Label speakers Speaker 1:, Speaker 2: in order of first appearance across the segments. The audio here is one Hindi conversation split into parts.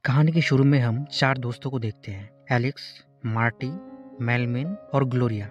Speaker 1: कहानी के शुरू में हम चार दोस्तों को देखते हैं, एलेक्स, मार्टी, मेलविन और ग्लोरिया,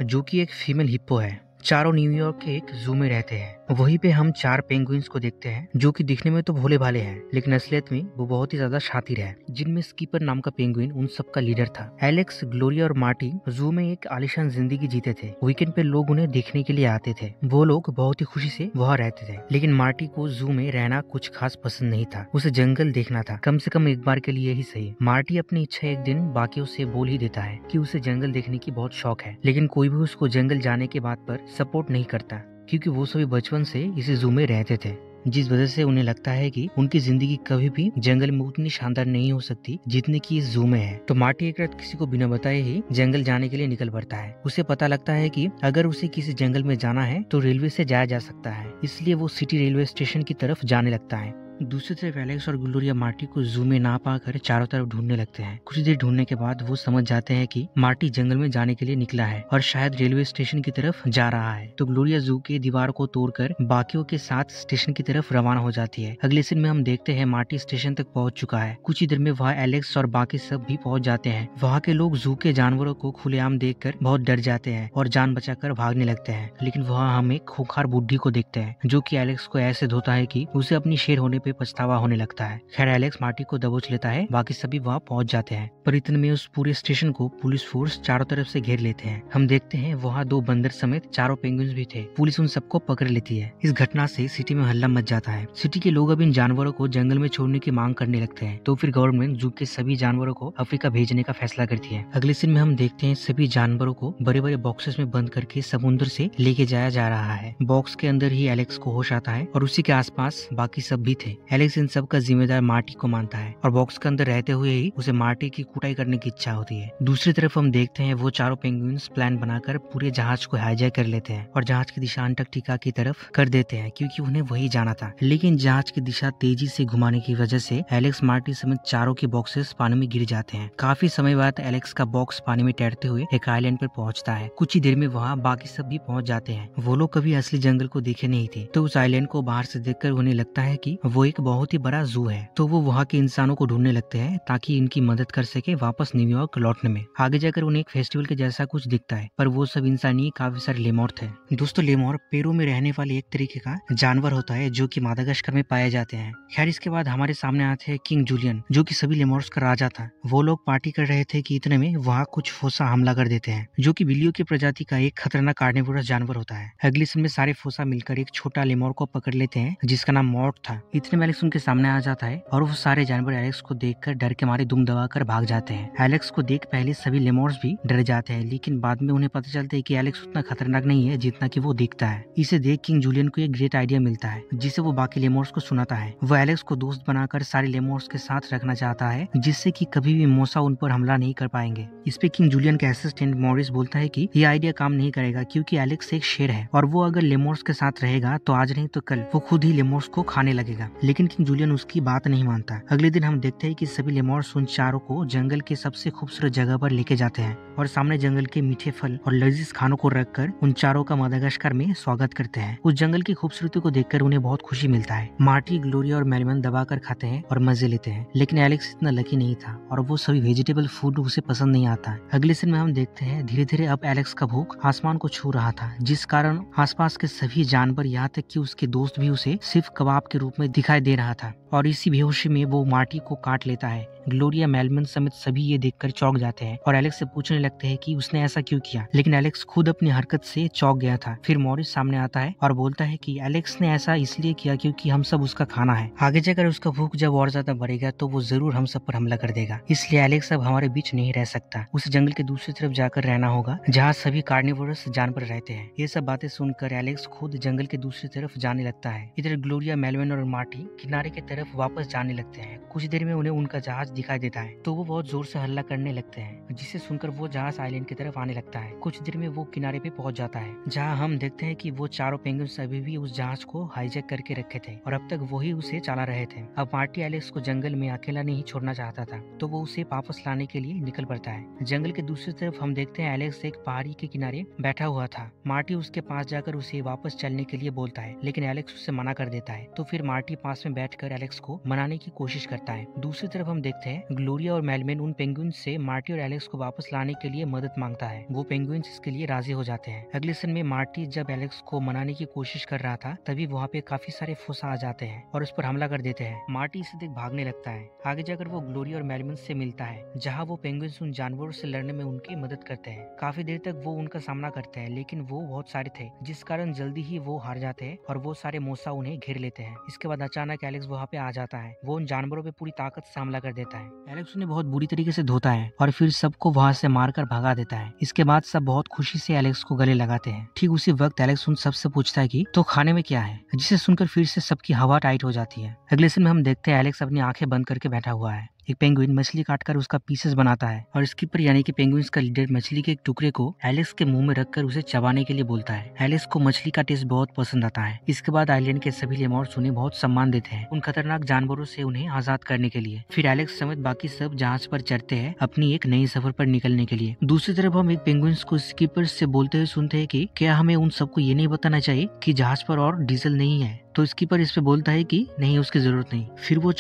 Speaker 1: जो कि एक फीमेल हिप्पो है। चारों न्यूयॉर्क के एक जू में रहते हैं। वहीं पे हम चार पेंगुइन्स को देखते हैं, जो कि दिखने में तो भोले भाले हैं, लेकिन असलियत में वो बहुत ही ज्यादा शातिर है, जिनमें स्कीपर नाम का पेंगुइन उन सबका लीडर था। एलेक्स, ग्लोरिया और मार्टी जू में एक आलीशान जिंदगी जीते थे। वीकेंड पे लोग उन्हें देखने के लिए आते थे। वो लोग बहुत ही खुशी से वहाँ रहते थे, लेकिन मार्टी को जू में रहना कुछ खास पसंद नहीं था। उसे जंगल देखना था, कम से कम एक बार के लिए ही सही। मार्टी अपनी इच्छा एक दिन बाकियों से बोल ही देता है कि उसे जंगल देखने की बहुत शौक है, लेकिन कोई भी उसको जंगल जाने के बात पर सपोर्ट नहीं करता, क्योंकि वो सभी बचपन से इसी जू में रहते थे, जिस वजह से उन्हें लगता है कि उनकी जिंदगी कभी भी जंगल में उतनी शानदार नहीं हो सकती जितनी की इस जू में है। तो मार्टी एक रात किसी को बिना बताए ही जंगल जाने के लिए निकल पड़ता है। उसे पता लगता है कि अगर उसे किसी जंगल में जाना है तो रेलवे से जाया जा सकता है, इसलिए वो सिटी रेलवे स्टेशन की तरफ जाने लगता है। दूसरी तरफ एलेक्स और ग्लोरिया मार्टी को जू में ना पाकर चारों तरफ ढूंढने लगते हैं। कुछ देर ढूंढने के बाद वो समझ जाते हैं कि मार्टी जंगल में जाने के लिए निकला है और शायद रेलवे स्टेशन की तरफ जा रहा है। तो ग्लोरिया जू के दीवार को तोड़कर बाकियों के साथ स्टेशन की तरफ रवाना हो जाती है। अगले सीन में हम देखते हैं मार्टी स्टेशन तक पहुंच चुका है। कुछ ही देर में वहाँ एलेक्स और बाकी सब भी पहुंच जाते हैं। वहाँ के लोग जू के जानवरों को खुलेआम देखकर बहुत डर जाते हैं और जान बचाकर भागने लगते हैं, लेकिन वहाँ हम एक खूंखार बुड्ढी को देखते हैं, जो कि एलेक्स को ऐसे धोता है कि उसे अपनी शेर होने पे पछतावा होने लगता है। खैर, एलेक्स मार्टी को दबोच लेता है, बाकी सभी वहाँ पहुंच जाते हैं, पर इतने में उस पूरे स्टेशन को पुलिस फोर्स चारों तरफ से घेर लेते हैं। हम देखते हैं वहाँ दो बंदर समेत चारों पेंगुइन्स भी थे। पुलिस उन सबको पकड़ लेती है। इस घटना से सिटी में हल्ला मच जाता है। सिटी के लोग अब इन जानवरों को जंगल में छोड़ने की मांग करने लगते हैं। तो फिर गवर्नमेंट जू के सभी जानवरों को अफ्रीका भेजने का फैसला करती है। अगले सीन में हम देखते हैं सभी जानवरों को बड़े बड़े बॉक्सेस में बंद करके समुद्र से लेके जाया जा रहा है। बॉक्स के अंदर ही एलेक्स को होश आता है और उसी के आसपास बाकी सब भी थे। एलेक्स इन सब का जिम्मेदार मार्टी को मानता है और बॉक्स के अंदर रहते हुए ही उसे मार्टी की कुटाई करने की इच्छा होती है। दूसरी तरफ हम देखते हैं वो चारों पेंगुइन्स प्लान बनाकर पूरे जहाज को हाईजैक कर लेते हैं और जहाज की दिशा अंटार्कटिका की तरफ कर देते हैं, क्योंकि उन्हें वही जाना था। लेकिन जहाज की दिशा तेजी से घुमाने की वजह से एलेक्स, मार्टी समेत चारों के बॉक्सेस पानी में गिर जाते हैं। काफी समय बाद एलेक्स का बॉक्स पानी में तैरते हुए एक आइलैंड पर पहुंचता है। कुछ ही देर में वहाँ बाकी सब भी पहुंच जाते हैं। वो लोग कभी असली जंगल को देखे नहीं थे, तो उस आइलैंड को बाहर से देखकर उन्हें लगता है कि वो एक बहुत ही बड़ा जू है। तो वो वहाँ के इंसानों को ढूंढने लगते हैं ताकि इनकी मदद कर सके वापस न्यूयॉर्क लौटने में। आगे जाकर उन्हें एक फेस्टिवल के जैसा कुछ दिखता है, पर वो सब इंसान ही काफी सारे लेमोर थे। दोस्तों, लेमोर पेरू में रहने वाले एक तरीके का जानवर होता है, जो कि मादागास्कर में पाए जाते हैं। खैर, इसके बाद हमारे सामने आते हैं किंग जूलियन, जो कि सभी लेमोर्स का राजा था। वो लोग पार्टी कर रहे थे कि इतने में वहाँ कुछ फोसा हमला कर देते हैं, जो कि बिल्लियों की प्रजाति का एक खतरनाक कार्निवोरस जानवर होता है। अगले समय सारे फोसा मिलकर एक छोटा लेमोर को पकड़ लेते हैं, जिसका नाम मॉर्ट था। इतने में एलेक्स उनके सामने आ जाता है और वो सारे जानवर एलेक्स को देखकर डर के मारे दुम दबाकर भाग जाते हैं। एलेक्स को देख पहले सभी लेमोर्स भी डर जाते हैं, लेकिन बाद में उन्हें पता चलता है कि एलेक्स उतना खतरनाक नहीं है जितना कि वो दिखता है। इसे देख किंग जूलियन को एक ग्रेट आइडिया मिलता है, जिसे वो बाकी लेमोर्स को सुनाता है। वो एलेक्स को दोस्त बनाकर सारे लेमोर्स के साथ रखना चाहता है, जिससे कि कभी भी मूसा उन पर हमला नहीं कर पाएंगे। इस पे किंग जूलियन का असिस्टेंट मॉरिस बोलता है कि ये आइडिया काम नहीं करेगा, क्योंकि एलेक्स एक शेर है और वो अगर लेमोर्स के साथ रहेगा तो आज नहीं तो कल वो खुद ही लेमोर्स को खाने लगेगा। लेकिन किंग जूलियन उसकी बात नहीं मानता। अगले दिन हम देखते हैं कि सभी लेमोर्स उन चारों को जंगल के सबसे खूबसूरत जगह पर लेके जाते हैं और सामने जंगल के मीठे फल और लजीज खानों को रखकर उन चारों का मादागास्कर में स्वागत करते हैं। उस जंगल की खूबसूरती को देखकर उन्हें बहुत खुशी मिलता है। मार्टी, ग्लोरिया और मेलविन दबाकर खाते हैं और मजे लेते हैं, लेकिन एलेक्स इतना लकी नहीं था और वो सभी वेजिटेबल फूड उसे पसंद नहीं आता। अगले सीन में हम देखते हैं धीरे धीरे अब एलेक्स का भूख आसमान को छू रहा था, जिस कारण आसपास के सभी जानवर, यहाँ तक कि उसके दोस्त भी उसे सिर्फ कबाब के रूप में दिखाई दे रहा था और इसी बेहोशी में वो मार्टी को काट लेता है। ग्लोरिया, मेलविन समेत सभी ये देखकर चौंक जाते हैं और एलेक्स से पूछने लगते हैं कि उसने ऐसा क्यों किया, लेकिन एलेक्स खुद अपनी हरकत से चौंक गया था। फिर मॉरिस सामने आता है और बोलता है कि एलेक्स ने ऐसा इसलिए किया क्योंकि हम सब उसका खाना है। आगे जाकर उसका भूख जब और ज्यादा बढ़ेगा तो वो जरूर हम सब पर हमला कर देगा, इसलिए एलेक्स अब हमारे बीच नहीं रह सकता। उसे जंगल के दूसरी तरफ जाकर रहना होगा, जहाँ सभी कार्निवोरस जानवर रहते हैं। ये सब बातें सुनकर एलेक्स खुद जंगल के दूसरी तरफ जाने लगता है। इधर ग्लोरिया, मेलविन और मार्टी किनारे की तरफ वापस जाने लगते हैं। कुछ देर में उन्हें उनका जहाज दिखाई देता है, तो वो बहुत जोर से हल्ला करने लगते हैं, जिसे सुनकर वो जहाज आइलैंड की तरफ आने लगता है। कुछ देर में वो किनारे पे पहुंच जाता है, जहां हम देखते हैं कि वो चारों पेंगुइन्स अभी भी उस जहाज को हाईजैक करके रखे थे और अब तक वही उसे चला रहे थे। अब मार्टी एलेक्स को जंगल में अकेला नहीं छोड़ना चाहता था, तो वो उसे वापस लाने के लिए निकल पड़ता है। जंगल के दूसरी तरफ हम देखते हैं एलेक्स एक पहाड़ी के किनारे बैठा हुआ था। मार्टी उसके पास जाकर उसे वापस चलने के लिए बोलता है, लेकिन एलेक्स उससे मना कर देता है। तो फिर मार्टी पास में बैठकर एलेक्स को मनाने की कोशिश करता है। दूसरी तरफ हम देखते हैं ग्लोरिया और मेलविन उन पेंगुइन्स से मार्टी और एलेक्स को वापस लाने के लिए मदद मांगता है। वो पेंगुइन्स इसके लिए राजी हो जाते हैं। अगले सीन में मार्टी जब एलेक्स को मनाने की कोशिश कर रहा था तभी वहाँ पे काफी सारे फुस आ जाते हैं और उस पर हमला कर देते हैं। मार्टी इसे देख भागने लगता है। आगे जाकर वो ग्लोरिया और मेलविन से मिलता है, जहाँ वो पेंगुइन्स उन जानवरों से लड़ने में उनकी मदद करते हैं। काफी देर तक वो उनका सामना करते हैं, लेकिन वो बहुत सारे थे जिस कारण जल्दी ही वो हार जाते हैं और वो सारे मोसा उन्हें घेर लेते हैं। इसके बाद अचानक एलेक्स वहाँ पे आ जाता है। वो उन जानवरों पे पूरी ताकत से हमला कर देता है। एलेक्स उन्हें बहुत बुरी तरीके से धोता है और फिर सबको वहाँ से मारकर भगा देता है। इसके बाद सब बहुत खुशी से एलेक्स को गले लगाते हैं। ठीक उसी वक्त एलेक्स उन सबसे पूछता है कि तो खाने में क्या है, जिसे सुनकर फिर से सबकी हवा टाइट हो जाती है। अगले सीन में हम देखते हैं एलेक्स अपनी आंखें बंद करके बैठा हुआ है। एक पेंगुइन मछली काटकर उसका पीसेस बनाता है और स्कीपर यानी कि पेंगुइन्स का लीडर मछली के एक टुकड़े को एलेक्स के मुंह में रखकर उसे चबाने के लिए बोलता है। एलेक्स को मछली का टेस्ट बहुत पसंद आता है। इसके बाद आइलैंड के सभी लेमॉर्स उन्हें बहुत सम्मान देते हैं उन खतरनाक जानवरों से उन्हें आजाद करने के लिए। फिर एलेक्स समेत बाकी सब जहाज पर चढ़ते हैं अपनी एक नई सफर पर निकलने के लिए। दूसरी तरफ हम एक पेंगुइन्स को स्कीपर से बोलते हुए सुनते हैं कि क्या हमें उन सबको ये नहीं बताना चाहिए कि जहाज पर और डीजल नहीं है। तो स्कीपर इस पे बोलता है कि नहीं, उसकी जरूरत नहीं। फिर वो